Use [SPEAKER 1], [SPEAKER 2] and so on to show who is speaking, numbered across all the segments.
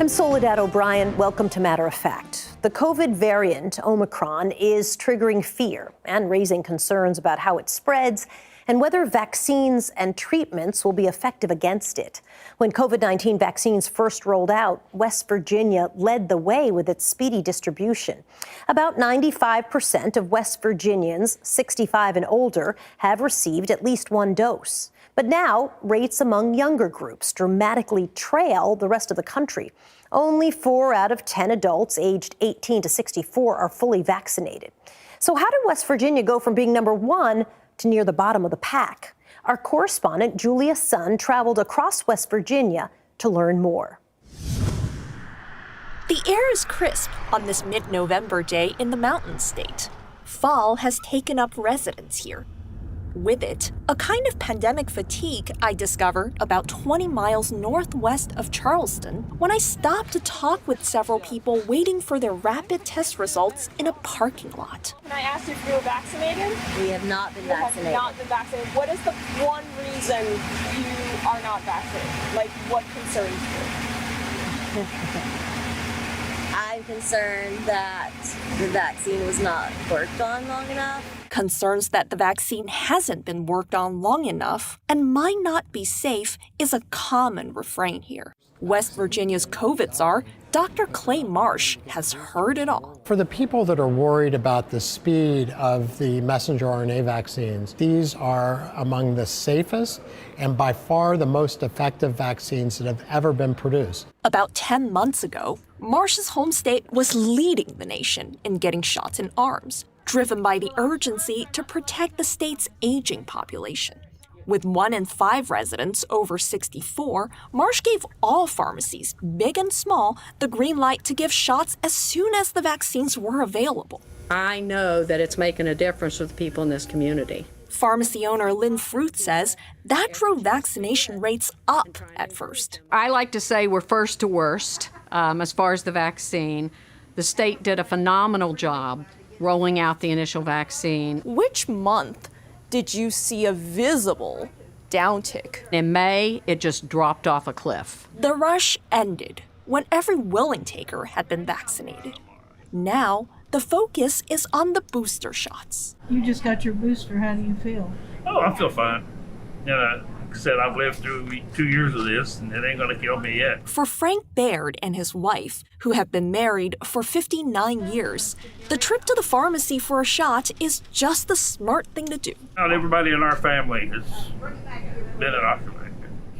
[SPEAKER 1] I'm Soledad O'Brien. Welcome to Matter of Fact. The COVID variant, Omicron, is triggering fear and raising concerns about how it spreads and whether vaccines and treatments will be effective against it. When COVID-19 vaccines first rolled out, West Virginia led the way with its speedy distribution. About 95% of West Virginians 65 and older have received at least one dose. But now, rates among younger groups dramatically trail the rest of the country. Only 4 out of 10 adults aged 18 to 64 are fully vaccinated. So how did West Virginia go from being number one to near the bottom of the pack? Our correspondent, Julia Sun, traveled across West Virginia to learn more.
[SPEAKER 2] The air is crisp on this mid-November day in the Mountain State. Fall has taken up residence here. With it, a kind of pandemic fatigue I discovered about 20 miles northwest of Charleston when I stopped to talk with several people waiting for their rapid test results in a parking lot.
[SPEAKER 3] Can I ask if you were vaccinated?
[SPEAKER 4] We have not been vaccinated.
[SPEAKER 3] Have not been vaccinated. What is the one reason you are not vaccinated? Like, what concerns you?
[SPEAKER 4] I'm concerned that the vaccine was not worked on long enough.
[SPEAKER 2] Concerns that the vaccine hasn't been worked on long enough and might not be safe is a common refrain here. West Virginia's COVID czar, Dr. Clay Marsh, has heard it all.
[SPEAKER 5] For the people that are worried about the speed of the messenger RNA vaccines, these are among the safest and by far the most effective vaccines that have ever been produced.
[SPEAKER 2] About 10 months ago, Marsh's home state was leading the nation in getting shots in arms, driven by the urgency to protect the state's aging population. With 1 in 5 residents over 64, Marsh gave all pharmacies, big and small, the green light to give shots as soon as the vaccines were available.
[SPEAKER 6] I know that it's making a difference with people in this community.
[SPEAKER 2] Pharmacy owner Lynn Fruth says that drove vaccination rates up at first.
[SPEAKER 6] I like to say we're first to worst as far as the vaccine. The state did a phenomenal job rolling out the initial vaccine.
[SPEAKER 2] Which month did you see a visible downtick?
[SPEAKER 6] In May, it just dropped off a cliff.
[SPEAKER 2] The rush ended when every willing taker had been vaccinated. Now, the focus is on the booster shots.
[SPEAKER 7] You just got your booster. How do you feel?
[SPEAKER 8] Oh, I feel fine. You know, like I said, I've lived through 2 years of this, and it ain't gonna kill me yet.
[SPEAKER 2] For Frank Baird and his wife, who have been married for 59 years, the trip to the pharmacy for a shot is just the smart thing to do.
[SPEAKER 8] Not everybody in our family has been inoculated.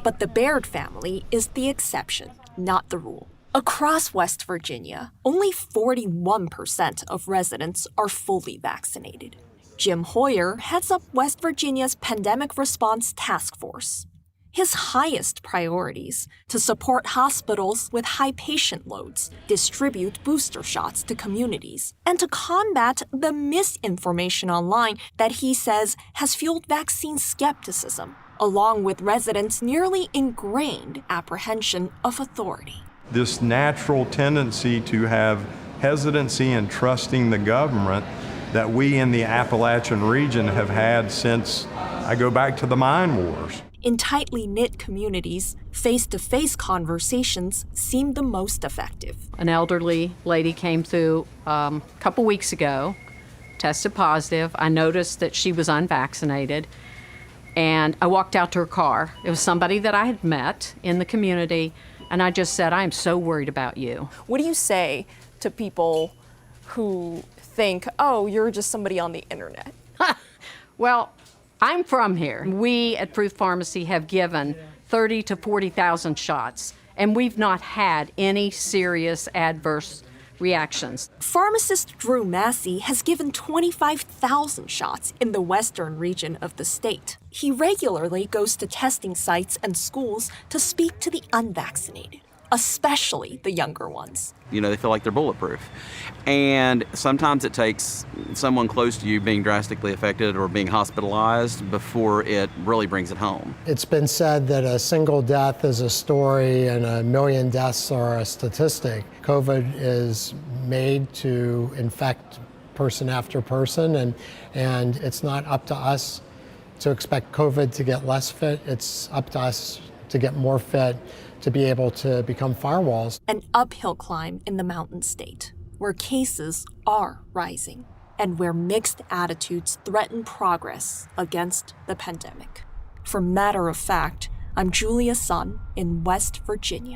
[SPEAKER 2] But the Baird family is the exception, not the rule. Across West Virginia, only 41% of residents are fully vaccinated. Jim Hoyer heads up West Virginia's Pandemic Response Task Force. His highest priorities to support hospitals with high patient loads, distribute booster shots to communities, and to combat the misinformation online that he says has fueled vaccine skepticism, along with residents' nearly ingrained apprehension of authority.
[SPEAKER 9] This natural tendency to have hesitancy in trusting the government that we in the Appalachian region have had since I go back to the mine wars.
[SPEAKER 2] In tightly knit communities, face-to-face conversations seem the most effective.
[SPEAKER 6] An elderly lady came through a couple weeks ago, tested positive. I noticed that she was unvaccinated, and I walked out to her car. It was somebody that I had met in the community, and I just said, I am so worried about you.
[SPEAKER 2] What do you say to people who think, oh, you're just somebody on the internet?
[SPEAKER 6] Well, I'm from here. We at Fruth Pharmacy have given 30 to 40,000 shots, and we've not had any serious adverse reactions.
[SPEAKER 2] Pharmacist Drew Massey has given 25,000 shots in the western region of the state. He regularly goes to testing sites and schools to speak to the unvaccinated, especially the younger ones.
[SPEAKER 10] You know, they feel like they're bulletproof. And sometimes it takes someone close to you being drastically affected or being hospitalized before it really brings it home.
[SPEAKER 5] It's been said that a single death is a story and a million deaths are a statistic. COVID is made to infect person after person, and it's not up to us to expect COVID to get less fit. It's up to us to get more fit, to be able to become firewalls.
[SPEAKER 2] An uphill climb in the Mountain State, where cases are rising and where mixed attitudes threaten progress against the pandemic. For Matter of Fact, I'm Julia Sun in West Virginia.